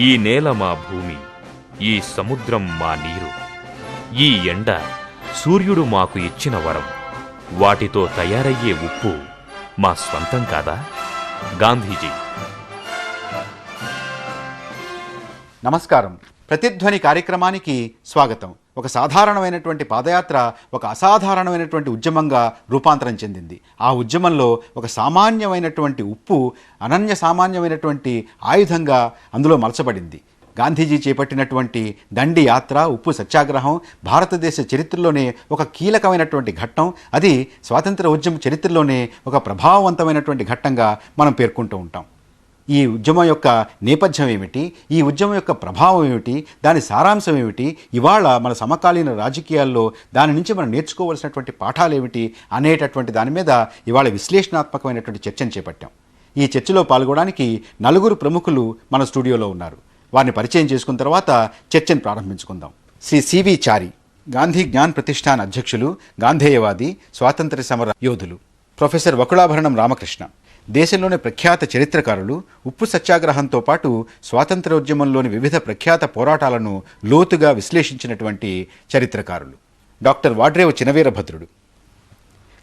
ఈ నేల మా భూమి, ఈ సముద్రం మా నీరు, ఈ ఎండ సూర్యుడు మాకు ఇచ్చిన వరం. వాటితో తయారయ్యే ఉప్పు మా స్వంతం కాదా? గాంధీజీ. నమస్కారం. ప్రతిధ్వని కార్యక్రమానికి స్వాగతం. ఒక సాధారణమైనటువంటి పాదయాత్ర ఒక అసాధారణమైనటువంటి ఉద్యమంగా రూపాంతరం చెందింది. ఆ ఉద్యమంలో ఒక సామాన్యమైనటువంటి ఉప్పు అనన్య సామాన్యమైనటువంటి ఆయుధంగా అందులో మలచబడింది. గాంధీజీ చేపట్టినటువంటి దండి యాత్ర, ఉప్పు సత్యాగ్రహం భారతదేశ చరిత్రలోనే ఒక కీలకమైనటువంటి ఘట్టం. అది స్వాతంత్ర ఉద్యమ చరిత్రలోనే ఒక ప్రభావవంతమైనటువంటి ఘట్టంగా మనం పేర్కొంటూ ఉంటాం. ఈ ఉద్యమం యొక్క నేపథ్యం ఏమిటి, ఈ ఉద్యమం యొక్క ప్రభావం ఏమిటి, దాని సారాంశం ఏమిటి, ఇవాళ మన సమకాలీన రాజకీయాల్లో దాని నుంచి మనం నేర్చుకోవాల్సినటువంటి పాఠాలు ఏమిటి అనేటటువంటి దాని మీద ఇవాళ విశ్లేషణాత్మకమైనటువంటి చర్చను చేపట్టాం. ఈ చర్చలో పాల్గొనడానికి 4 ప్రముఖులు మన స్టూడియోలో ఉన్నారు. వారిని పరిచయం చేసుకున్న తర్వాత చర్చను ప్రారంభించుకుందాం. శ్రీ సివి చారి, గాంధీ జ్ఞాన్ ప్రతిష్టాన్ అధ్యక్షులు, గాంధేయవాది, స్వాతంత్ర్య సమర యోధులు. ప్రొఫెసర్ వకుళాభరణం రామకృష్ణ, దేశంలోని ప్రఖ్యాత చరిత్రకారులు, ఉప్పు సత్యాగ్రహంతో పాటు స్వాతంత్ర్యోద్యమంలోని వివిధ ప్రఖ్యాత పోరాటాలను లోతుగా విశ్లేషించినటువంటి చరిత్రకారులు. డాక్టర్ వాడ్రేవు చినవీరభద్రుడు,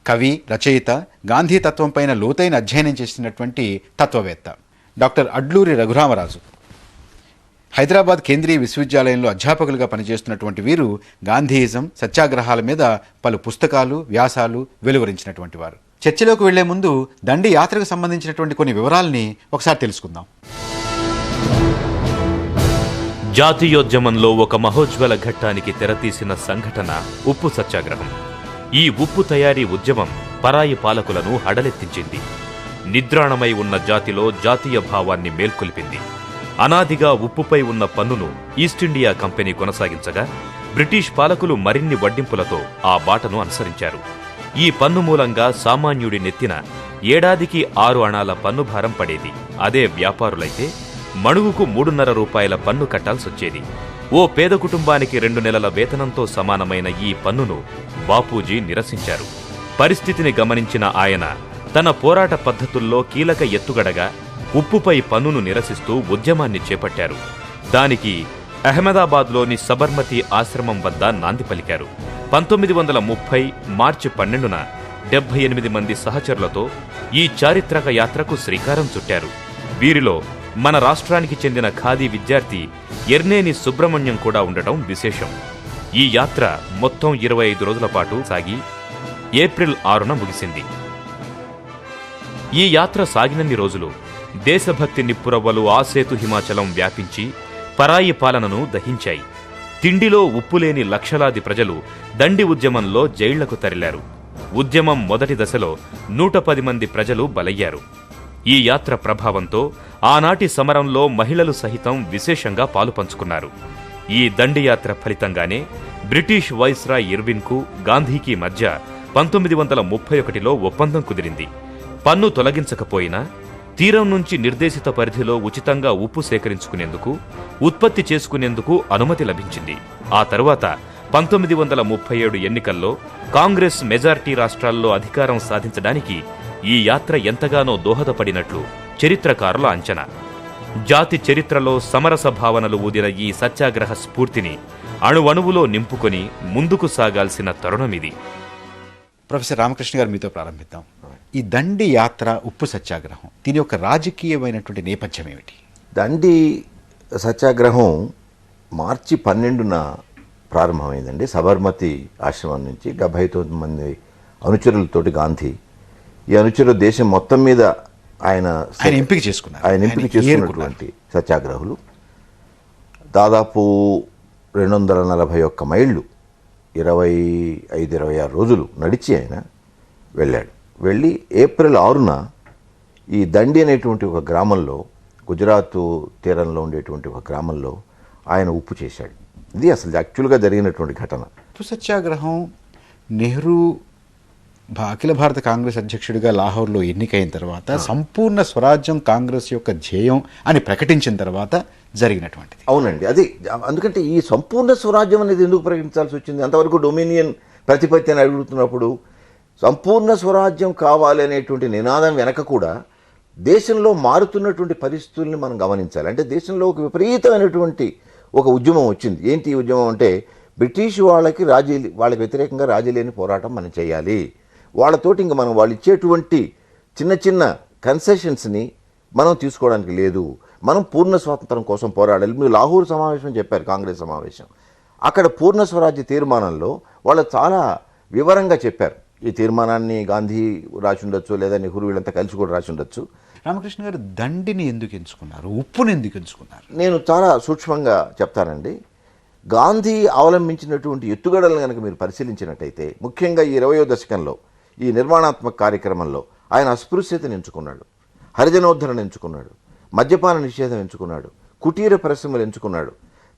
కవి, రచయిత, గాంధీ తత్వంపైన లోతైన అధ్యయనం చేసినటువంటి తత్వవేత్త. డాక్టర్ అడ్లూరి రఘురామరాజు, హైదరాబాద్ కేంద్రీయ విశ్వవిద్యాలయంలో అధ్యాపకులుగా పనిచేస్తున్నటువంటి వీరు గాంధీయిజం, సత్యాగ్రహాల మీద పలు పుస్తకాలు, వ్యాసాలు వెలువరించినటువంటి వారు. చర్చలోకి వెళ్లే ముందు దండి యాత్రకు సంబంధించినటువంటి కొన్ని వివరాలని ఒకసారి తెలుసుకుందాం. జాతీయోద్యమంలో ఒక మహోజ్వల ఘట్టానికి తెరతీసిన సంఘటన ఉప్పు సత్యాగ్రహం. ఈ ఉప్పు తయారీ ఉద్యమం పరాయి పాలకులను హడలెత్తించింది. నిద్రాణమై ఉన్న జాతిలో జాతీయ భావాన్ని మేల్కొల్పింది. అనాదిగా ఉప్పుపై ఉన్న పన్నును ఈస్ట్ ఇండియా కంపెనీ కొనసాగించగా బ్రిటిష్ పాలకులు మరిన్ని వడ్డింపులతో ఆ బాటను అనుసరించారు. ఈ పన్ను మూలంగా సామాన్యుడి నెత్తిన ఏడాదికి 6 అణాల పన్ను భారం పడేది. అదే వ్యాపారులైతే మణుగుకు 3.5 రూపాయల పన్ను కట్టాల్సొచ్చేది. ఓ పేద కుటుంబానికి 2 నెలల వేతనంతో సమానమైన ఈ పన్నును బాపూజీ నిరసించారు. పరిస్థితిని గమనించిన ఆయన తన పోరాట పద్ధతుల్లో కీలక ఎత్తుగడగా ఉప్పుపై పన్నును నిరసిస్తూ ఉద్యమాన్ని చేపట్టారు. దానికి అహ్మదాబాద్లోని సబర్మతి ఆశ్రమం వద్ద నాంది పలికారు. 1930 మార్చి 12న 78 మంది సహచరులతో ఈ చారిత్రక యాత్రకు శ్రీకారం చుట్టారు. వీరిలో మన రాష్ట్రానికి చెందిన ఖాదీ విద్యార్థి ఎర్నేని సుబ్రహ్మణ్యం కూడా ఉండటం విశేషం. ఈ యాత్ర మొత్తం 25 రోజుల పాటు సాగి ఏప్రిల్ 6న ముగిసింది. ఈ యాత్ర సాగినన్ని రోజులు దేశభక్తి నిప్పురవ్వలు ఆసేతు హిమాచలం వ్యాపించి పరాయి పాలనను దహించాయి. తిండిలో ఉప్పులేని లక్షలాది ప్రజలు దండి ఉద్యమంలో జైళ్లకు తరిలారు. ఉద్యమం మొదటి దశలో 110 మంది ప్రజలు బలయ్యారు. ఈ యాత్ర ప్రభావంతో ఆనాటి సమరంలో మహిళలు సహితం విశేషంగా పాలుపంచుకున్నారు. ఈ దండి యాత్ర ఫలితంగానే బ్రిటిష్ వైస్రాయ్ ఇర్విన్కు గాంధీకి మధ్య 1931లో ఒప్పందం కుదిరింది. పన్ను తొలగించకపోయినా తీరం నుంచి నిర్దేశిత పరిధిలో ఉచితంగా ఉప్పు సేకరించుకునేందుకు, ఉత్పత్తి చేసుకునేందుకు అనుమతి లభించింది. ఆ తరువాత 1937 ఎన్నికల్లో కాంగ్రెస్ మెజారిటీ రాష్ట్రాల్లో అధికారం సాధించడానికి ఈ యాత్ర ఎంతగానో దోహదపడినట్లు చరిత్రకారుల అంచనా. జాతి చరిత్రలో సమరస భావనలు ఊదిన ఈ సత్యాగ్రహ స్ఫూర్తిని అణువణువులో నింపుకొని ముందుకు సాగాల్సిన తరుణమిది. ప్రొఫెసర్ రామకృష్ణ గారు, మీతో ప్రారంభిద్దాం. ఈ దండి యాత్ర, ఉప్పు సత్యాగ్రహం, దీని యొక్క రాజకీయమైనటువంటి నేపథ్యం ఏమిటి? దండి సత్యాగ్రహం మార్చి 12న ప్రారంభమైందండి. సబర్మతి ఆశ్రమం నుంచి 79 మంది అనుచరులతోటి గాంధీ, ఈ అనుచరులు దేశం మొత్తం మీద ఆయన ఎంపిక చేసుకున్నటువంటి సత్యాగ్రహులు. దాదాపు 241 మైళ్ళు 25-26 రోజులు నడిచి ఆయన వెళ్ళాడు. వెళ్ళి ఏప్రిల్ 6న ఈ దండి అనేటువంటి ఒక గ్రామంలో, గుజరాత్ తీరంలో ఉండేటువంటి ఒక గ్రామంలో ఆయన ఉప్పు చేశాడు. ఇది అసలు యాక్చువల్గా జరిగినటువంటి ఘటన. ఉప్పు సత్యాగ్రహం నెహ్రూ అఖిల భారత కాంగ్రెస్ అధ్యక్షుడిగా లాహోర్లో ఎన్నికైన తర్వాత సంపూర్ణ స్వరాజ్యం కాంగ్రెస్ యొక్క ధ్యేయం అని ప్రకటించిన తర్వాత జరిగినటువంటిది. అవునండి, అది అందుకంటే ఈ సంపూర్ణ స్వరాజ్యం అనేది ఎందుకు ప్రకటించాల్సి వచ్చింది? అంతవరకు డొమినియన్ ప్రతిపత్తి అని అడుగుతున్నప్పుడు సంపూర్ణ స్వరాజ్యం కావాలి అనేటువంటి నినాదం వెనక కూడా దేశంలో మారుతున్నటువంటి పరిస్థితుల్ని మనం గమనించాలి. అంటే దేశంలో ఒక విపరీతమైనటువంటి ఒక ఉద్యమం వచ్చింది. ఏంటి ఈ ఉద్యమం అంటే, బ్రిటిష్ వాళ్ళకి వాళ్ళకి వ్యతిరేకంగా రాజీ లేని పోరాటం మనం చేయాలి. వాళ్ళతోటి ఇంక మనం వాళ్ళు ఇచ్చేటువంటి చిన్న చిన్న కన్సెషన్స్ని మనం తీసుకోవడానికి లేదు. మనం పూర్ణ స్వాతంత్రం కోసం పోరాడాలి. మీరు లాహోర్ సమావేశం చెప్పారు, కాంగ్రెస్ సమావేశం. అక్కడ పూర్ణ స్వరాజ్య తీర్మానంలో వాళ్ళు చాలా వివరంగా చెప్పారు. ఈ తీర్మానాన్ని గాంధీ రాసి ఉండొచ్చు, లేదా నెహ్రూ వీళ్ళంతా కలిసి కూడా రాసి ఉండొచ్చు. రామకృష్ణ గారు దండిని ఎందుకు ఎంచుకున్నారు, ఉప్పుని ఎందుకు ఎంచుకున్నారు? నేను చాలా సూక్ష్మంగా చెప్తానండి. గాంధీ అవలంబించినటువంటి ఎత్తుగడలను కనుక మీరు పరిశీలించినట్టయితే, ముఖ్యంగా ఈ 20వ దశకంలో ఈ నిర్మాణాత్మక కార్యక్రమంలో ఆయన అస్పృశ్యతను ఎంచుకున్నాడు, హరిజనోద్ధరణ ఎంచుకున్నాడు, మద్యపాన నిషేధం ఎంచుకున్నాడు, కుటీర పరిశ్రమలు ఎంచుకున్నాడు.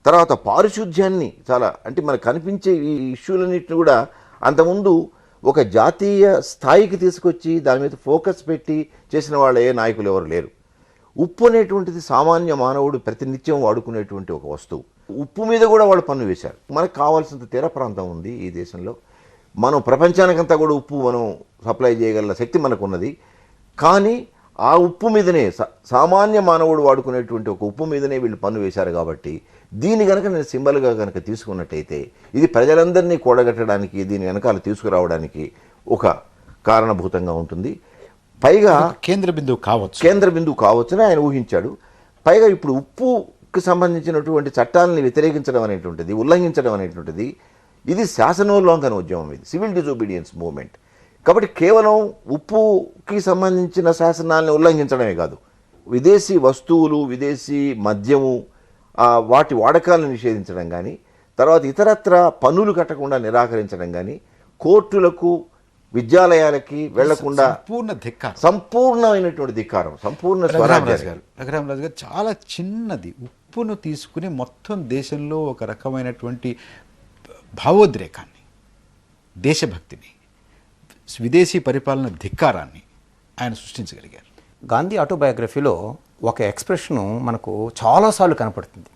తర్వాత పారిశుధ్యాన్ని చాలా, అంటే మనకు కనిపించే ఈ ఇష్యూలన్నింటినీ కూడా అంతకుముందు ఒక జాతీయ స్థాయికి తీసుకొచ్చి దాని మీద ఫోకస్ పెట్టి చేసిన వాళ్ళు ఏ నాయకులు ఎవరు లేరు. ఉప్పు అనేటువంటిది సామాన్య మానవుడు ప్రతినిత్యం వాడుకునేటువంటి ఒక వస్తువు. ఉప్పు మీద కూడా వాళ్ళు పన్ను వేశారు. మనకు కావాల్సినంత తీర ప్రాంతం ఉంది ఈ దేశంలో. మనం ప్రపంచానికంతా కూడా ఉప్పు మనం సప్లై చేయగల శక్తి మనకు ఉన్నది. కానీ ఆ ఉప్పు మీదనే సామాన్య మానవుడు వాడుకునేటువంటి ఒక ఉప్పు మీదనే వీళ్ళు పన్ను వేశారు. కాబట్టి దీని కనుక నేను సింబల్గా కనుక తీసుకున్నట్టయితే, ఇది ప్రజలందరినీ కూడగట్టడానికి, దీని వెనకాల తీసుకురావడానికి ఒక కారణభూతంగా ఉంటుంది. పైగా కేంద్ర బిందువు కావచ్చని ఆయన ఊహించాడు. పైగా ఇప్పుడు ఉప్పుకి సంబంధించినటువంటి చట్టాలని వ్యతిరేకించడం అనేటువంటిది, ఉల్లంఘించడం అనేటువంటిది, ఇది శాసనోల్లంఘన ఉద్యమం, ఇది సివిల్ డిజోబీడియన్స్ మూవ్మెంట్. కాబట్టి కేవలం ఉప్పుకి సంబంధించిన శాసనాలను ఉల్లంఘించడమే కాదు, విదేశీ వస్తువులు, విదేశీ మద్యము, వాటి వాడకాలను నిషేధించడం కానీ, తర్వాత ఇతరత్ర పన్నులు కట్టకుండా నిరాకరించడం కానీ, కోర్టులకు విద్యాలయాలకి వెళ్లకుండా సంపూర్ణమైనటువంటి ధిక్కారం, సంపూర్ణ రఘురామరాజు గారు చాలా చిన్నది ఉప్పును తీసుకుని మొత్తం దేశంలో ఒక రకమైనటువంటి భావోద్రేకాన్ని, దేశభక్తిని, విదేశీ పరిపాలన ధిక్కారాన్ని ఆయన సృష్టించగలిగారు. గాంధీ ఆటోబయోగ్రఫీలో ఒక ఎక్స్ప్రెషను మనకు చాలాసార్లు కనపడుతుంది.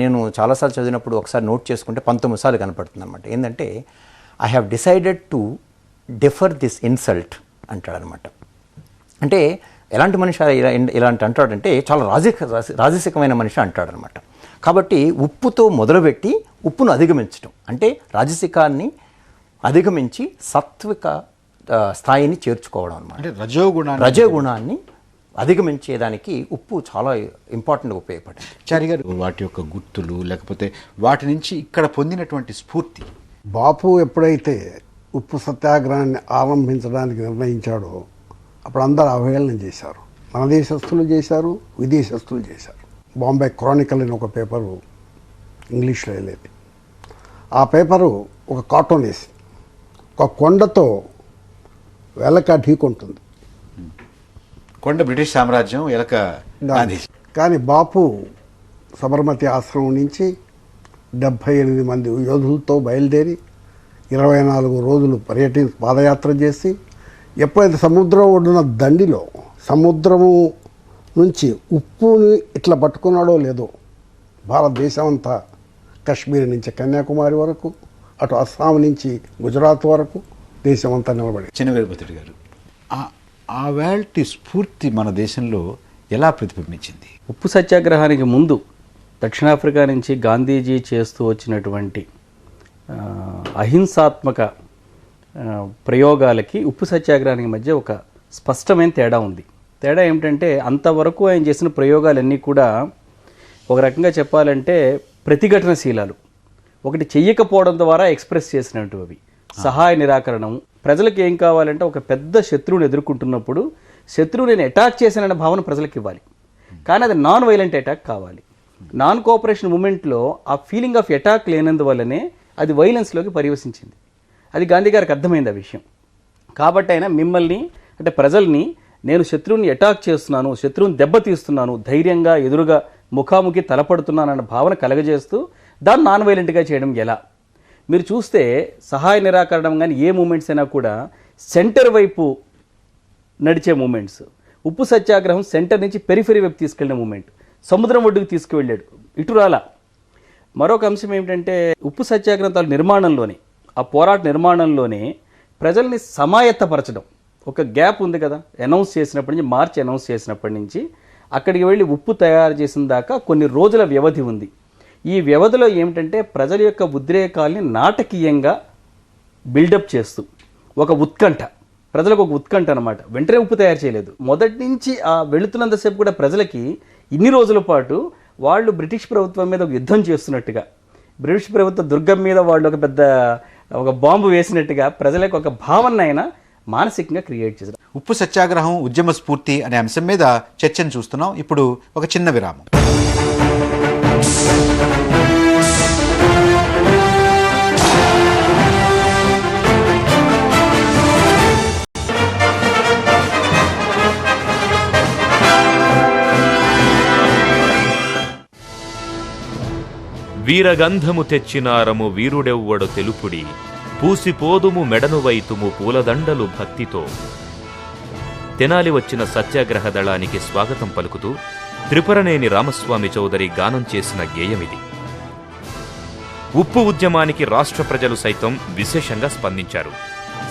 నేను చాలాసార్లు చదివినప్పుడు ఒకసారి నోట్ చేసుకుంటే 19 సార్లు కనపడుతుంది అనమాట. ఏంటంటే, I have decided to differ this insult అంటాడనమాట. అంటే ఎలాంటి మనిషి ఇలాంటి అంటాడంటే, చాలా రాజసికమైన మనిషి అంటాడనమాట. కాబట్టి ఉప్పుతో మొదలుపెట్టి ఉప్పును అధిగమించడం అంటే రాజసికాన్ని అధిగమించి సాత్విక స్థాయిని చేర్చుకోవడం అనమాట. అంటే రజోగుణాన్ని అధిగమించేదానికి ఉప్పు చాలా ఇంపార్టెంట్గా ఉపయోగపడింది. చారి గారు, వాటి యొక్క గుర్తులు, లేకపోతే వాటి నుంచి ఇక్కడ పొందినటువంటి స్ఫూర్తి. బాపు ఎప్పుడైతే ఉప్పు సత్యాగ్రహాన్ని ఆరంభించడానికి నిర్ణయించాడో అప్పుడు అందరూ అవహేళన చేశారు. మన దేశస్తులు చేశారు, విదేశస్తులు చేశారు. బాంబే క్రానికల్ అని ఒక పేపరు ఇంగ్లీష్లో వెళ్ళేది. ఆ పేపరు ఒక కార్టూన్ వేసింది. ఒక కొండతో వెలక ఢీకొంటుంది. కొండ బ్రిటిష్ సామ్రాజ్యం, ఎలక గాంధీ. కానీ బాపు సబర్మతి ఆశ్రమం నుంచి 78 మంది యోధులతో బయలుదేరి 24 రోజులు పాదయాత్ర చేసి, ఎప్పుడైతే సముద్రం ఒడ్డున దండిలో సముద్రము నుంచి ఉప్పుని ఇట్లా పట్టుకున్నాడో లేదో, భారతదేశం అంతా కాశ్మీర్ నుంచి కన్యాకుమారి వరకు, అటు అస్సాం నుంచి గుజరాత్ వరకు దేశం అంతా నిలబడి. చిన్నవీరభద్రుడు గారు, ఆ వేల్టి స్ఫూర్తి మన దేశంలో ఎలా ప్రతిబింబించింది? ఉప్పు సత్యాగ్రహానికి ముందు దక్షిణాఫ్రికా నుంచి గాంధీజీ చేస్తూ వచ్చినటువంటి అహింసాత్మక ప్రయోగాలకి ఉప్పు సత్యాగ్రహానికి మధ్య ఒక స్పష్టమైన తేడా ఉంది. తేడా ఏమిటంటే, అంతవరకు ఆయన చేసిన ప్రయోగాలన్నీ కూడా ఒక రకంగా చెప్పాలంటే ప్రతిఘటనశీలాలు. ఒకటి చెయ్యకపోవడం ద్వారా ఎక్స్ప్రెస్ చేసినటువంటివి సహాయ నిరాకరణం. ప్రజలకు ఏం కావాలంటే, ఒక పెద్ద శత్రువుని ఎదుర్కొంటున్నప్పుడు శత్రువు నేను అటాక్ చేశానన్న భావన ప్రజలకు ఇవ్వాలి. కానీ అది నాన్ వైలెంట్ అటాక్ కావాలి. నాన్ కోఆపరేషన్ మూమెంట్లో ఆ ఫీలింగ్ ఆఫ్ అటాక్ లేనందువల్లనే అది వైలెన్స్లోకి పరివసించింది. అది గాంధీ గారికి అర్థమైంది ఆ విషయం. కాబట్టి ఆయన మిమ్మల్ని, అంటే ప్రజల్ని, నేను శత్రువుని అటాక్ చేస్తున్నాను, శత్రువుని దెబ్బతీస్తున్నాను, ధైర్యంగా ఎదురుగా ముఖాముఖి తలపడుతున్నానన్న భావన కలగజేస్తూ దాన్ని నాన్ వైలెంట్గా చేయడం ఎలా? మీరు చూస్తే సహాయ నిరాకరణం కానీ ఏ మూమెంట్స్ అయినా కూడా సెంటర్ వైపు నడిచే మూమెంట్స్. ఉప్పు సత్యాగ్రహం సెంటర్ నుంచి పెరిఫెరీ వైపు తీసుకెళ్లిన మూమెంట్. సముద్రం ఒడ్డుకు తీసుకువెళ్ళాడు, ఇటు రాలా. మరొక అంశం ఏమిటంటే, ఉప్పు సత్యాగ్రహాల నిర్మాణంలోనే, ఆ పోరాట నిర్మాణంలోనే ప్రజల్ని సమాయత్తపరచడం. ఒక గ్యాప్ ఉంది కదా, అనౌన్స్ చేసినప్పటి నుంచి, మార్చి అనౌన్స్ చేసినప్పటి నుంచి అక్కడికి వెళ్ళి ఉప్పు తయారు చేసిన దాకా కొన్ని రోజుల వ్యవధి ఉంది. ఈ వ్యవధిలో ఏమిటంటే ప్రజల యొక్క ఉద్రేకాల్ని నాటకీయంగా బిల్డప్ చేస్తూ ఒక ఉత్కంఠ, ప్రజలకు ఒక ఉత్కంఠ అనమాట. వెంటనే ఉప్పు తయారు చేయలేదు, మొదటి నుంచి ఆ వెళుతున్నంతసేపు కూడా ప్రజలకి ఇన్ని రోజుల పాటు వాళ్ళు బ్రిటిష్ ప్రభుత్వం మీద ఒక యుద్ధం చేస్తున్నట్టుగా, బ్రిటిష్ ప్రభుత్వ దుర్గం మీద వాళ్ళు ఒక బాంబు వేసినట్టుగా ప్రజలకు ఒక భావన అయినా మానసికంగా క్రియేట్ చేశారు. ఉప్పు సత్యాగ్రహం ఉద్యమ స్ఫూర్తి అనే అంశం మీద చర్చను చూస్తున్నాం. ఇప్పుడు ఒక చిన్న విరామం. వీరగంధము తెచ్చినారము వీరుడెవ్వడు తెలుపుడి, పూసిపోదుము మెడను వైతుము పూలదండలు భక్తితో. తెనాలి వచ్చిన సత్యాగ్రహ దళానికి స్వాగతం పలుకుతూ త్రిపురనేని రామస్వామి చౌదరి గానం చేసిన గేయమిది. ఉప్పు ఉద్యమానికి రాష్ట్ర ప్రజలు సైతం విశేషంగా స్పందించారు.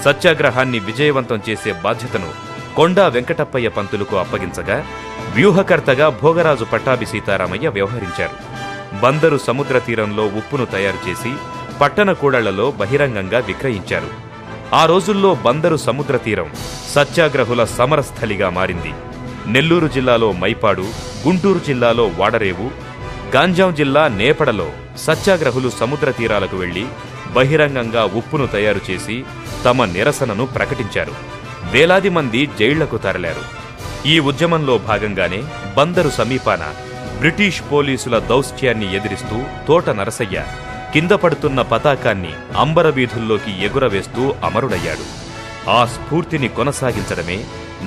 సత్యాగ్రహాన్ని విజయవంతం చేసే బాధ్యతను కొండా వెంకటప్పయ్య పంతులకు అప్పగించగా వ్యూహకర్తగా భోగరాజు పట్టాభి సీతారామయ్య వ్యవహరించారు. బందరు సముద్ర తీరంలో ఉప్పును తయారు చేసి పట్టణ కూడళ్లలో బహిరంగంగా విక్రయించారు. ఆ రోజుల్లో బందరు సముద్ర తీరం సత్యాగ్రహుల సమరస్థలిగా మారింది. నెల్లూరు జిల్లాలో మైపాడు, గుంటూరు జిల్లాలో వాడరేవు, గాంజాం జిల్లా నేపడలో సత్యాగ్రహులు సముద్ర తీరాలకు వెళ్లి బహిరంగంగా ఉప్పును తయారు చేసి తమ నిరసనను ప్రకటించారు. వేలాది మంది జైళ్లకు తరలారు. ఈ ఉద్యమంలో భాగంగానే బందరు సమీపాన బ్రిటిష్ పోలీసుల దౌత్యాన్ని ఎదిరిస్తూ తోట నరసయ్య కింద పడుతున్న పతాకాన్ని అంబరవీధుల్లోకి ఎగురవేస్తూ అమరుడయ్యాడు. ఆ స్ఫూర్తిని కొనసాగించడమే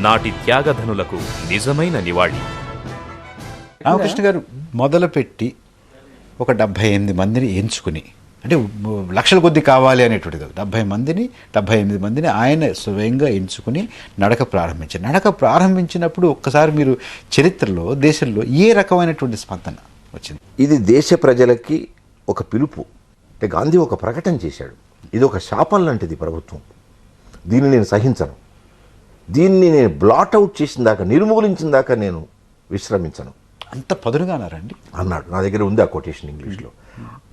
నాటి త్యాగధనులకు నిజమైన నివాళి. రామకృష్ణ గారు మొదలుపెట్టి ఒక 78 మందిని ఎంచుకుని, అంటే లక్షల కొద్ది కావాలి అనేటువంటిది 78 మందిని ఆయన స్వయంగా ఎంచుకుని నడక ప్రారంభించారు. నడక ప్రారంభించినప్పుడు ఒక్కసారి మీరు చరిత్రలో, దేశంలో ఏ రకమైనటువంటి స్పందన వచ్చింది? ఇది దేశ ప్రజలకి ఒక పిలుపు. అంటే గాంధీ ఒక ప్రకటన చేశాడు, ఇది ఒక శాపం లాంటిది ప్రభుత్వం, దీన్ని నేను సహించను, దీన్ని నేను బ్లాట్అవుట్ చేసిన దాకా, నిర్మూలించిన దాకా నేను విశ్రమించను అంత పదునుగా అన్నారండి అన్నాడు. నా దగ్గర ఉంది ఆ కొటేషన్ ఇంగ్లీష్లో.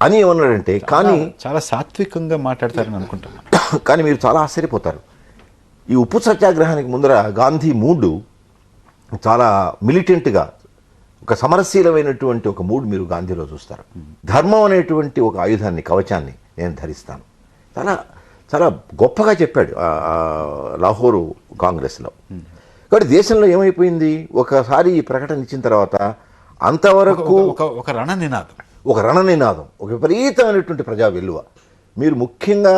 అని ఏమన్నాడంటే, కానీ చాలా సాత్వికంగా మాట్లాడతారని అనుకుంటున్నాను. కానీ మీరు చాలా ఆశ్చర్యపోతారు. ఈ ఉప్పు సత్యాగ్రహానికి ముందర గాంధీ మూడు చాలా మిలిటెంట్గా, ఒక సమరశీలమైనటువంటి ఒక మూడ్ మీరు గాంధీలో చూస్తారు. ధర్మం అనేటువంటి ఒక ఆయుధాన్ని, కవచాన్ని నేను ధరిస్తాను, చాలా చాలా గొప్పగా చెప్పాడు లాహోరు కాంగ్రెస్లో. కాబట్టి దేశంలో ఏమైపోయింది, ఒకసారి ఈ ప్రకటన ఇచ్చిన తర్వాత అంతవరకు ఒక రణనినాదం, ఒక విపరీతమైనటువంటి ప్రజా విలువ. మీరు ముఖ్యంగా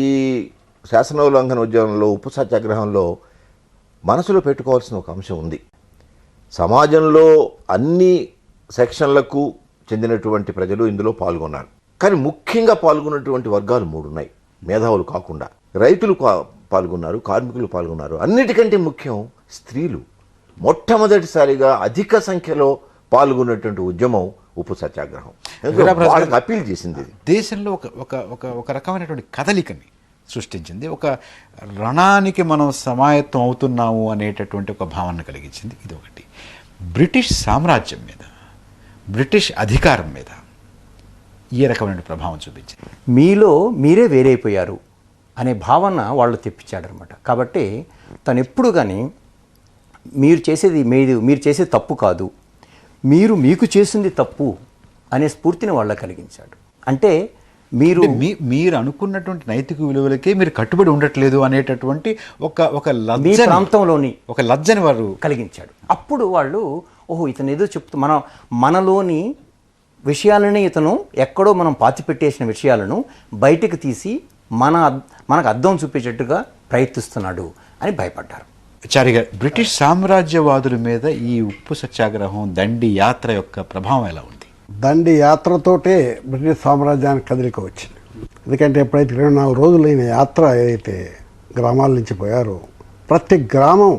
ఈ శాసనోల్లంఘన ఉద్యమంలో, ఉప్పు సత్యాగ్రహంలో మనసులో పెట్టుకోవాల్సిన ఒక అంశం ఉంది. సమాజంలో అన్ని సెక్షన్లకు చెందినటువంటి ప్రజలు ఇందులో పాల్గొన్నారు. కానీ ముఖ్యంగా పాల్గొన్నటువంటి వర్గాలు 3 ఉన్నాయి, మేధావులు కాకుండా. రైతులు పాల్గొన్నారు, కార్మికులు పాల్గొన్నారు, అన్నిటికంటే ముఖ్యం స్త్రీలు. మొట్టమొదటిసారిగా అధిక సంఖ్యలో పాల్గొన్నటువంటి ఉద్యమం ఉప్పు సత్యాగ్రహం. వాళ్ళకి అప్పీల్ చేసింది. దేశంలో ఒక రకమైనటువంటి కదలికని సృష్టించింది. ఒక రణానికి మనం సమాయత్తం అవుతున్నాము అనేటటువంటి ఒక భావన కలిగించింది. ఇది ఒకటి. బ్రిటిష్ సామ్రాజ్యం మీద, బ్రిటిష్ అధికారం మీద ఏ రకమైన ప్రభావం చూపించింది? మీలో మీరే వేరైపోయారు అనే భావన వాళ్ళు తెప్పించాడనమాట. కాబట్టి తను ఎప్పుడు కానీ మీరు చేసేది తప్పు కాదు, మీకు చేసింది తప్పు అనే స్ఫూర్తిని వాళ్ళకి కలిగించాడు. అంటే మీరు అనుకున్నటువంటి నైతిక విలువలకే మీరు కట్టుబడి ఉండట్లేదు అనేటటువంటి ఒక ప్రాంతంలోని ఒక లజ్జని వారు కలిగించాడు. అప్పుడు వాళ్ళు ఓహో ఇతను ఏదో చెప్తూ మనలోని విషయాలని, ఇతను ఎక్కడో మనం పాతిపెట్టేసిన విషయాలను బయటకు తీసి మనకు అద్దం చూపించేట్టుగా ప్రయత్నిస్తున్నాడు అని భయపడ్డారు. చారిగా బ్రిటిష్ సామ్రాజ్యవాదుల మీద ఈ ఉప్పు సత్యాగ్రహం, దండి యాత్ర యొక్క ప్రభావం ఎలా ఉంది? దండి యాత్రతోటే బ్రిటిష్ సామ్రాజ్యానికి కదలిక వచ్చింది. ఎందుకంటే ఎప్పుడైతే 24 రోజులైన యాత్ర ఏదైతే గ్రామాల నుంచి పోయారో, ప్రతి గ్రామం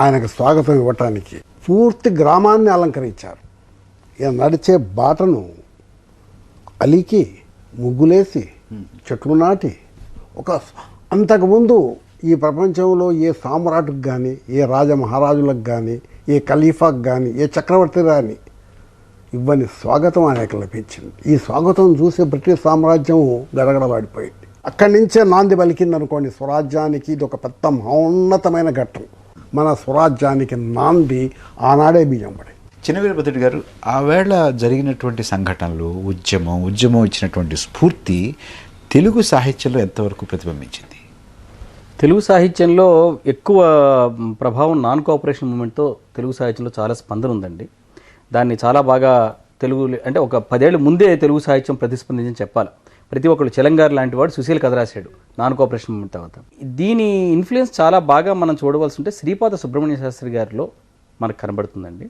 ఆయనకు స్వాగతం ఇవ్వటానికి పూర్తి గ్రామాన్ని అలంకరించారు. ఈయన నడిచే బాటను అలికి, ముగ్గులేసి, చెట్లు నాటి, అంతకుముందు ఈ ప్రపంచంలో ఏ సామ్రాట్కి కానీ, ఏ రాజమహారాజులకు కానీ, ఏ ఖలీఫాకు కానీ, ఏ చక్రవర్తి కానీ ఇవ్వని స్వాగతం ఆయనకు లభించింది. ఈ స్వాగతం చూసి బ్రిటిష్ సామ్రాజ్యం గడగడలాడిపోయింది. అక్కడి నుంచే నాంది పలికింది అనుకోండి స్వరాజ్యానికి. ఇది ఒక పెద్ద మహోన్నతమైన ఘట్టం. మన స్వరాజ్యానికి నాంది ఆనాడే బియ్యం పడి. చిన్నవీరభద్రుడు గారు, ఆ వేళ జరిగినటువంటి సంఘటనలు, ఉద్యమం ఇచ్చినటువంటి స్ఫూర్తి తెలుగు సాహిత్యంలో ఎంతవరకు ప్రతిబింబించింది? తెలుగు సాహిత్యంలో ఎక్కువ ప్రభావం నాన్ కోఆపరేషన్ మూమెంట్తో తెలుగు సాహిత్యంలో చాలా స్పందన ఉందండి. దాన్ని చాలా బాగా తెలుగు అంటే ఒక 10 ఏళ్ళ ముందే తెలుగు సాహిత్యం ప్రతిస్పందించని చెప్పాలి. ప్రతి ఒక్కరు చెలంగారు లాంటి వాడు సుశీల్ కథ రాశాడు నాన్ కోఆపరేషన్ మూమెంట్ తర్వాత. దీని ఇన్ఫ్లుయెన్స్ చాలా బాగా మనం చూడవలసి ఉంటే శ్రీపాద సుబ్రహ్మణ్య శాస్త్రి గారిలో మనకు కనబడుతుందండి.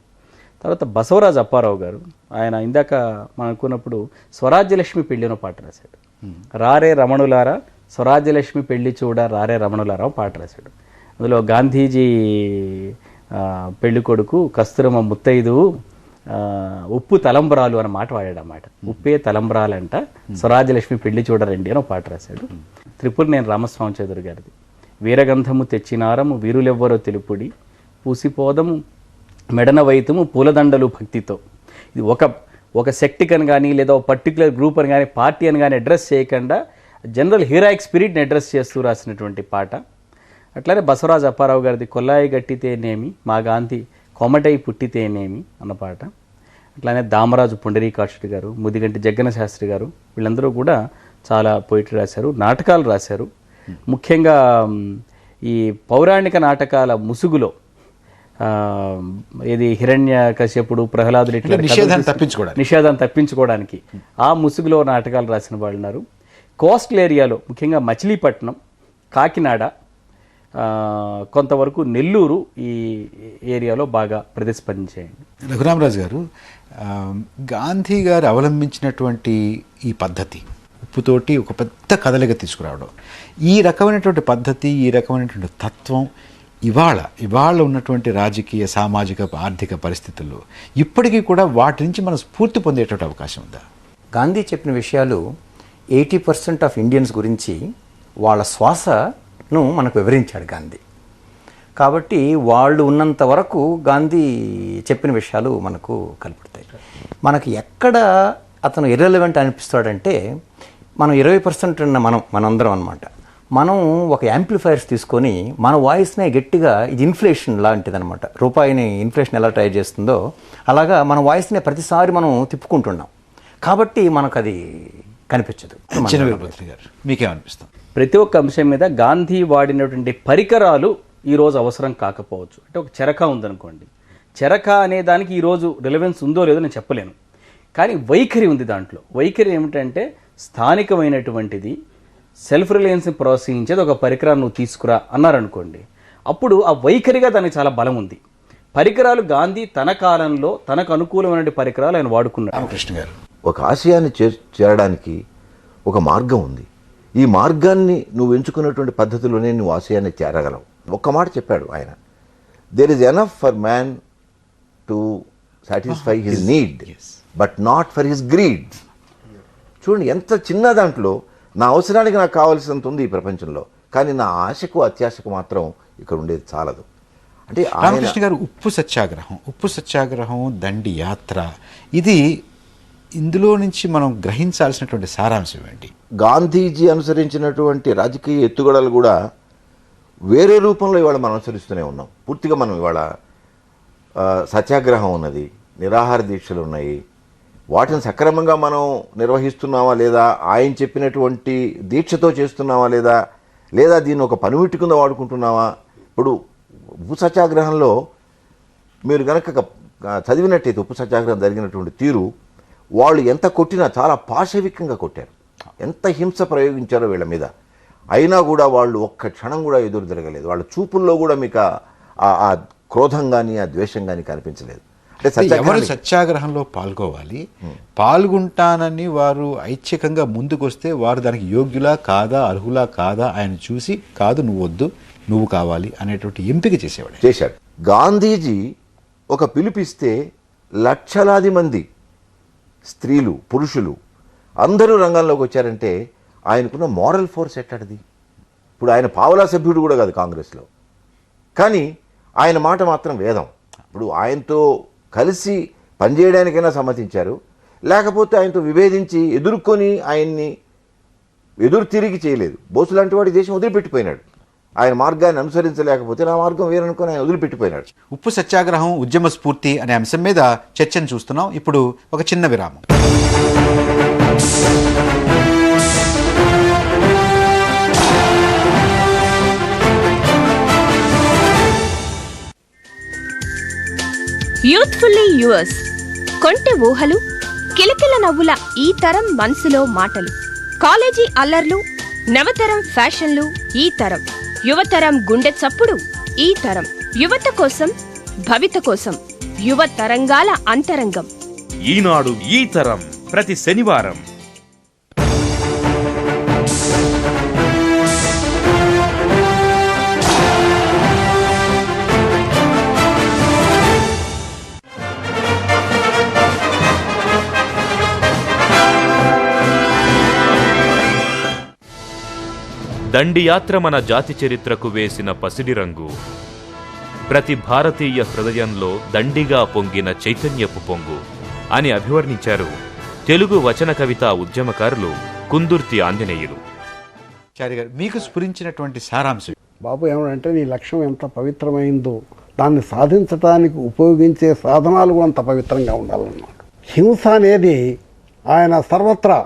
తర్వాత బసవరాజు అప్పారావు గారు, ఆయన ఇందాక మనం అనుకున్నప్పుడు స్వరాజ్యలక్ష్మి పెళ్ళి అనే పాట రాశాడు. రారే రమణులారా స్వరాజ్యలక్ష్మి పెళ్లి చూడ రారే రమణులారా పాట రాశాడు. అందులో గాంధీజీ పెళ్లి కొడుకు కస్తూరమ్మ ముత్తైదు ఉప్పు తలంబ్రాలు అన్న మాట వాడాడు. అన్నమాట ఉప్పే తలంబ్రాలంట స్వరాజ్యలక్ష్మి పెళ్లి చూడరండి అని పాట రాశాడు. త్రిపురనేని రామస్వామి చౌదరి గారిది వీరగంధము తెచ్చినారము వీరులెవ్వరో తెలుపుడి పూసిపోదము మెడన వైతము పూలదండలు భక్తితో. ఇది ఒక సెక్ట్ అని కానీ లేదా ఒక పర్టికులర్ గ్రూప్ అని కానీ పార్టీ అని కానీ అడ్రస్ చేయకుండా జనరల్ హీరాయిక్ స్పిరిట్ని అడ్రస్ చేస్తూ రాసినటువంటి పాట. అట్లానే బసవరాజు అప్పారావు గారిది కొల్లాయి గట్టితేనేమి మా గాంధీ కొమటై పుట్టితేనేమి అన్న పాట. అట్లానే దామరాజు పుండరీకాక్షుడి గారు, ముదిగంటి జగ్గన శాస్త్రి గారు, వీళ్ళందరూ కూడా చాలా పోయిటరీ రాశారు, నాటకాలు రాశారు. ముఖ్యంగా ఈ పౌరాణిక నాటకాల ముసుగులో ఇది హిరణ్య కశ్యపుడు ప్రహ్లాదులు ఇట్లా నిషేధాన్ని తప్పించుకోవడానికి ఆ ముసుగులో నాటకాలు రాసిన వాళ్ళు ఉన్నారు. కోస్టల్ ఏరియాలో ముఖ్యంగా మచిలీపట్నం, కాకినాడ, కొంతవరకు నెల్లూరు ఈ ఏరియాలో బాగా ప్రతిస్పందించాయండి. రఘురామరాజు గారు, గాంధీ గారు అవలంబించినటువంటి ఈ పద్ధతి ఉప్పుతోటి ఒక పెద్ద కదలిక తీసుకురావడం, ఈ రకమైనటువంటి పద్ధతి, ఈ రకమైనటువంటి తత్వం ఇవాళ ఉన్నటువంటి రాజకీయ, సామాజిక, ఆర్థిక పరిస్థితుల్లో ఇప్పటికీ కూడా వాటి నుంచి మనం స్ఫూర్తి పొందేటువంటి అవకాశం ఉందా? గాంధీ చెప్పిన విషయాలు 80% ఆఫ్ ఇండియన్స్ గురించి వాళ్ళ శ్వాసను మనకు వివరించాడు గాంధీ. కాబట్టి వాళ్ళు ఉన్నంత వరకు గాంధీ చెప్పిన విషయాలు మనకు కనపడతాయి. మనకి ఎక్కడ అతను ఇర్రెలవెంట్ అనిపిస్తాడంటే, మనం 20% ఉన్న మనందరం అనమాట. మనం ఒక యాంప్లిఫైర్స్ తీసుకొని మన వాయిస్నే గట్టిగా, ఇది ఇన్ఫ్లేషన్ లాంటిదనమాట. రూపాయిని ఇన్ఫ్లేషన్ ఎలా ట్రై చేస్తుందో అలాగా మన వాయిస్నే ప్రతిసారి మనం తిప్పుకుంటున్నాం. కాబట్టి మనకు అది కనిపించదు. మీకేమనిపిస్తుంది? ప్రతి ఒక్క అంశం మీద గాంధీ వాడినటువంటి పరికరాలు ఈరోజు అవసరం కాకపోవచ్చు. అంటే ఒక చెరక ఉందనుకోండి, చెరక అనే దానికి ఈరోజు రిలవెన్స్ ఉందో లేదో నేను చెప్పలేను, కానీ వైఖరి ఉంది దాంట్లో. వైఖరి ఏమిటంటే స్థానికమైనటువంటిది, సెల్ఫ్ రిలయన్స్ని ప్రోత్సహించేది ఒక పరికరాన్ని నువ్వు తీసుకురా అన్నారనుకోండి, అప్పుడు ఆ వైఖరిగా దానికి చాలా బలం ఉంది. పరికరాలు గాంధీ తన కాలంలో తనకు అనుకూలమైన పరికరాలు ఆయన వాడుకున్నాడు. రామకృష్ణ గారు, ఒక ఆశయాన్ని చేరడానికి ఒక మార్గం ఉంది. ఈ మార్గాన్ని నువ్వు ఎంచుకున్నటువంటి పద్ధతిలోనే నువ్వు ఆశయాన్ని చేరగలవు. ఒక్క మాట చెప్పాడు ఆయన, there is enough for man to satisfy his need but not for his greed. చూడండి, ఎంత చిన్న దాంట్లో నా అవసరానికి నాకు కావాల్సినంత ఉంది ఈ ప్రపంచంలో, కానీ నా ఆశకు అత్యాశకు మాత్రం ఇక్కడ ఉండేది చాలదు. అంటే రామకృష్ణ గారు, ఉప్పు సత్యాగ్రహం, దండి యాత్ర, ఇది ఇందులో నుంచి మనం గ్రహించాల్సినటువంటి సారాంశం ఏంటి? గాంధీజీ అనుసరించినటువంటి రాజకీయ ఎత్తుగడలు కూడా వేరే రూపంలో ఇవాళ మనం అనుసరిస్తూనే ఉన్నాం. పూర్తిగా మనం ఇవాళ సత్యాగ్రహం ఉన్నది, నిరాహార దీక్షలు ఉన్నాయి. వాటిని సక్రమంగా మనం నిర్వహిస్తున్నామా లేదా, ఆయన చెప్పినటువంటి దీక్షతో చేస్తున్నామా లేదా దీన్ని ఒక పనిముట్టు కింద వాడుకుంటున్నావా? ఇప్పుడు ఉప్పు సత్యాగ్రహంలో మీరు కనుక చదివినట్టయితే ఉప్పు సత్యాగ్రహం జరిగినటువంటి తీరు, వాళ్ళు ఎంత కొట్టినా చాలా పాశవికంగా కొట్టారు, ఎంత హింస ప్రయోగించారో వీళ్ళ మీద. అయినా కూడా వాళ్ళు ఒక్క క్షణం కూడా ఎదురు తిరగలేదు. వాళ్ళ చూపుల్లో కూడా మీకు ఆ క్రోధం కానీ ఆ ద్వేషం కానీ కనిపించలేదు. ఎవరు సత్యాగ్రహంలో పాల్గొవాలి, పాల్గొంటానని వారు ఐచ్ఛికంగా ముందుకొస్తే వారు దానికి యోగ్యులా కాదా, అర్హులా కాదా ఆయన చూసి, కాదు నువ్వు వద్దు, నువ్వు కావాలి అనేటువంటి ఎంపిక చేశాడు. గాంధీజీ ఒక పిలుపిస్తే లక్షలాది మంది స్త్రీలు, పురుషులు అందరూ రంగంలోకి వచ్చారంటే ఆయనకున్న మారల్ ఫోర్స్ ఎట్టడిది? ఇప్పుడు ఆయన పావలా సభ్యుడు కూడా కాదు కాంగ్రెస్లో, కానీ ఆయన మాట మాత్రం వేదం. ఇప్పుడు ఆయనతో కలిసి పనిచేయడానికైనా సమ్మతించారు, లేకపోతే ఆయనతో విభేదించి ఎదుర్కొని ఆయన్ని ఎదురు తిరిగి చేయలేదు. బోసు లాంటి వాడి దేశం వదిలిపెట్టిపోయినాడు. ఆయన మార్గాన్ని అనుసరించలేకపోతే నా మార్గం వేరనుకొని ఆయన వదిలిపెట్టిపోయినాడు. ఉప్పు సత్యాగ్రహం ఉద్యమ స్ఫూర్తి అనే అంశం మీద చర్చను చూస్తున్నాం. ఇప్పుడు ఒక చిన్న విరామం. యూత్ఫుల్లీ యువర్స్, కొంటె ఊహలు, కిలకిల నవ్వుల ఈ తరం మనసులో మాటలు, కాలేజీ అల్లర్లు, నవతరం ఫ్యాషన్లు ఈ తరం, యువతరం గుండె చప్పుడు ఈ తరం, యువత కోసం భవిత కోసం, యువ తరంగాల అంతరంగం. ఈనాడు ఈ తరం ప్రతి శనివారం. దండియాత్ర మన జాతి చరిత్రకు వేసిన పసిడి రంగు. ప్రతి భారతీయ హృదయంలో దండిగా పొంగిన చైతన్యపు పొంగు అని అభివర్ణించారు తెలుగు వచన కవితా ఉద్యమకారులు కుందుర్తి ఆంజనేయులు. చారి గారు, మీకు స్ఫురించినటువంటి సారాంశం? బాబు ఏమంటే నీ లక్ష్యం ఎంత పవిత్రమైందో దాన్ని సాధించడానికి ఉపయోగించే సాధనాలు కూడా అంత పవిత్రంగా ఉండాలన్నాడు. హింస అనేది ఆయన సర్వత్రా,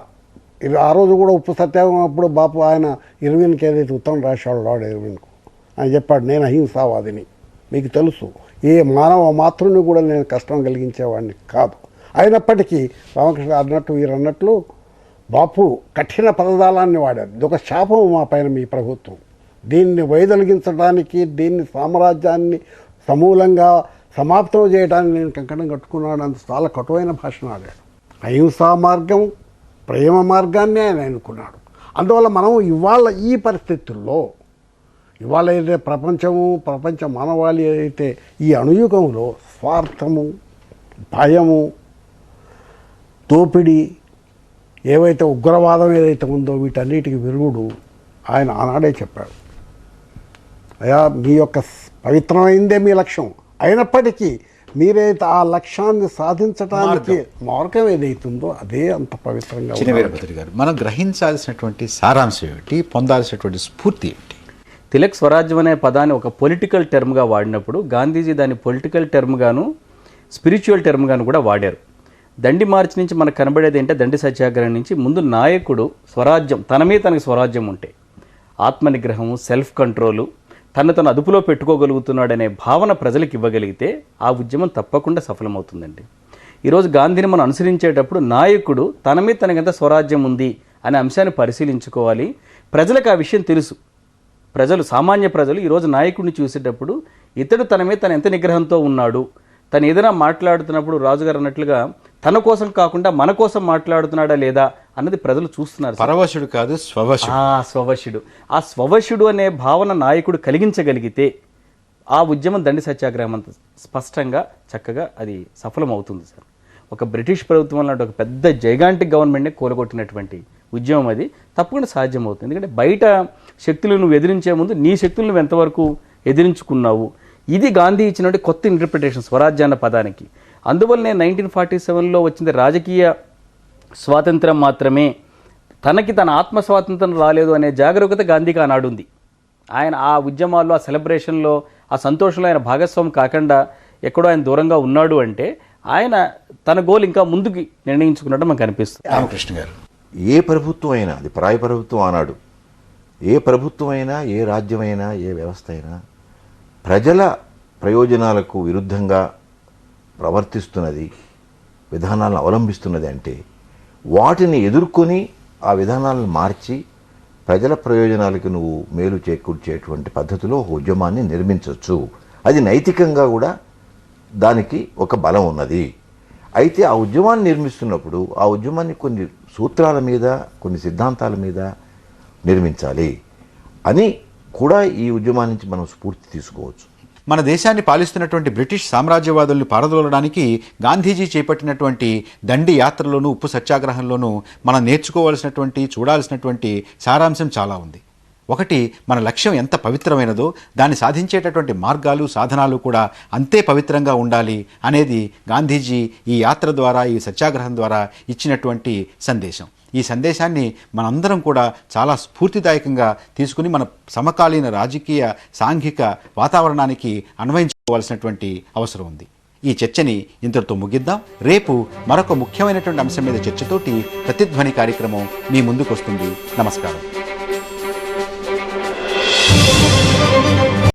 ఆ రోజు కూడా ఉప్పు సత్యాగ్రహం అప్పుడు బాపు ఆయన ఇర్విన్కి ఏదైతే ఉత్తరం రాశాడు లార్డ్ ఇర్విన్కు, ఆయన చెప్పాడు, నేను అహింసావాదిని, మీకు తెలుసు, ఏ మానవ మాతృని కూడా నేను కష్టం కలిగించేవాడిని కాదు. అయినప్పటికీ రామకృష్ణ అన్నట్టు వీరు అన్నట్లు బాపు కఠిన పదజాలాన్ని వాడారు. ఇది ఒక శాపం మా పైన మీ ప్రభుత్వం, దీన్ని వైదొలిగించడానికి, దీన్ని సామ్రాజ్యాన్ని సమూలంగా సమాప్తం చేయడానికి నేను కంకణం కట్టుకున్నాడు. అంత చాలా కటువైన భాషను ఆడాడు. అహింసా మార్గం, ప్రేమ మార్గాన్ని ఆయన ఎన్నుకున్నాడు. అందువల్ల మనం ఇవాళ ఈ పరిస్థితుల్లో, ఇవాళ ఏదైతే ప్రపంచ మానవాళి ఏదైతే ఈ అణుయుగంలో స్వార్థము, భయము, దోపిడీ, ఏవైతే ఉగ్రవాదం ఏదైతే ఉందో వీటన్నిటికి విరుగుడు ఆయన ఆనాడే చెప్పాడు. అయ్యా, మీ యొక్క పవిత్రమైందే మీ లక్ష్యం, అయినప్పటికీ మీరైతే ఆ లక్ష్యాన్ని సాధించడానికి మార్గం ఏదైతుందో అదే అంత పవిత్రంగా. చినవీరభద్రి గారు, మనం గ్రహించాల్సినటువంటి సారాంశం ఏమిటి, పొందాల్సినటువంటి స్ఫూర్తి ఏమిటి? తిలక్ స్వరాజ్యం అనే పదాన్ని ఒక పొలిటికల్ టర్మ్గా వాడినప్పుడు గాంధీజీ దాన్ని పొలిటికల్ టర్మ్గాను స్పిరిచువల్ టర్మ్గాను కూడా వాడారు. దండి మార్చి నుంచి మనకు కనబడేది ఏంటంటే, దండి సత్యాగ్రహం నుంచి ముందు నాయకుడు స్వరాజ్యం, తనమే తనకు స్వరాజ్యం ఉంటే ఆత్మనిగ్రహము, సెల్ఫ్ కంట్రోలు, తను అదుపులో పెట్టుకోగలుగుతున్నాడనే భావన ప్రజలకు ఇవ్వగలిగితే ఆ ఉద్యమం తప్పకుండా సఫలమవుతుందండి. ఈరోజు గాంధీని మనం అనుసరించేటప్పుడు నాయకుడు తన మీద తనకెంత స్వరాజ్యం ఉంది అనే అంశాన్ని పరిశీలించుకోవాలి. ప్రజలకు ఆ విషయం తెలుసు. సామాన్య ప్రజలు ఈరోజు నాయకుడిని చూసేటప్పుడు ఇతడు తన మీద తను ఎంత నిగ్రహంతో ఉన్నాడు, తను ఏదైనా మాట్లాడుతున్నప్పుడు రాజుగారు అన్నట్లుగా తన కోసం కాకుండా మన కోసం మాట్లాడుతున్నాడా లేదా అన్నది ప్రజలు చూస్తున్నారు. పరవశుడు కాదు, స్వవశుడు. ఆ స్వవశుడు అనే భావన నాయకుడు కలిగించగలిగితే ఆ ఉద్యమం దండి సత్యాగ్రహం అంత స్పష్టంగా చక్కగా అది సఫలం అవుతుంది సార్. ఒక బ్రిటిష్ ప్రభుత్వం లాంటి ఒక పెద్ద జైగాంటిక్ గవర్నమెంట్ని కూలగొట్టినటువంటి ఉద్యమం అది తప్పకుండా సాధ్యమవుతుంది. ఎందుకంటే బయట శక్తులు నువ్వు ఎదిరించే ముందు నీ శక్తులు నువ్వు ఎంతవరకు ఎదిరించుకున్నావు, ఇది గాంధీ ఇచ్చినటువంటి కొత్త ఇంటర్ప్రిటేషన్ స్వరాజ్యాన్న పదానికి. అందువల్లనే 1947లో వచ్చింది రాజకీయ స్వాతంత్రం మాత్రమే, తనకి తన ఆత్మ స్వాతంత్రం రాలేదు అనే జాగరూకత గాంధీకి ఆనాడు ఉంది. ఆయన ఆ ఉద్యమాల్లో, ఆ సెలబ్రేషన్లో, ఆ సంతోషంలో ఆయన భాగస్వామి కాకుండా ఎక్కడో ఆయన దూరంగా ఉన్నాడు అంటే ఆయన తన గోల్ ఇంకా ముందుకి నిర్ణయించుకున్నట్టు మనకు అనిపిస్తుంది. రామకృష్ణ గారు, ఏ ప్రభుత్వం అయినా, అది పరాయి ప్రభుత్వం ఆనాడు, ఏ ప్రభుత్వం అయినా, ఏ రాజ్యమైనా, ఏ వ్యవస్థ అయినా ప్రజల ప్రయోజనాలకు విరుద్ధంగా ప్రవర్తిస్తున్నది, విధానాలను అవలంబిస్తున్నది అంటే వాటిని ఎదుర్కొని ఆ విధానాలను మార్చి ప్రజల ప్రయోజనాలకు నువ్వు మేలు చేకూర్చేటువంటి పద్ధతిలో ఒక ఉద్యమాన్ని నిర్మించవచ్చు. అది నైతికంగా కూడా దానికి ఒక బలం ఉన్నది. అయితే ఆ ఉద్యమాన్ని నిర్మిస్తున్నప్పుడు ఆ ఉద్యమాన్ని కొన్ని సూత్రాల మీద, కొన్ని సిద్ధాంతాల మీద నిర్మించాలి అని కూడా ఈ ఉద్యమాన్ని నుంచి మనం స్ఫూర్తి తీసుకోవచ్చు. మన దేశాన్ని పాలిస్తున్నటువంటి బ్రిటిష్ సామ్రాజ్యవాదుల్ని పారదోలడానికి గాంధీజీ చేపట్టినటువంటి దండి యాత్రలోనూ, ఉప్పు సత్యాగ్రహంలోనూ మనం నేర్చుకోవాల్సినటువంటి, చూడాల్సినటువంటి సారాంశం చాలా ఉంది. ఒకటి, మన లక్ష్యం ఎంత పవిత్రమైనదో దాన్ని సాధించేటటువంటి మార్గాలు సాధనాలు కూడా అంతే పవిత్రంగా ఉండాలి అనేది గాంధీజీ ఈ యాత్ర ద్వారా, ఈ సత్యాగ్రహం ద్వారా ఇచ్చినటువంటి సందేశం. ఈ సందేశాన్ని మనందరం కూడా చాలా స్ఫూర్తిదాయకంగా తీసుకుని మన సమకాలీన రాజకీయ సాంఘిక వాతావరణానికి అన్వయించుకోవాల్సినటువంటి అవసరం ఉంది. ఈ చర్చని ఇంతటితో ముగిద్దాం. రేపు మరొక ముఖ్యమైనటువంటి అంశం మీద చర్చతోటి ప్రతిధ్వని కార్యక్రమం మీ ముందుకు వస్తుంది. నమస్కారం.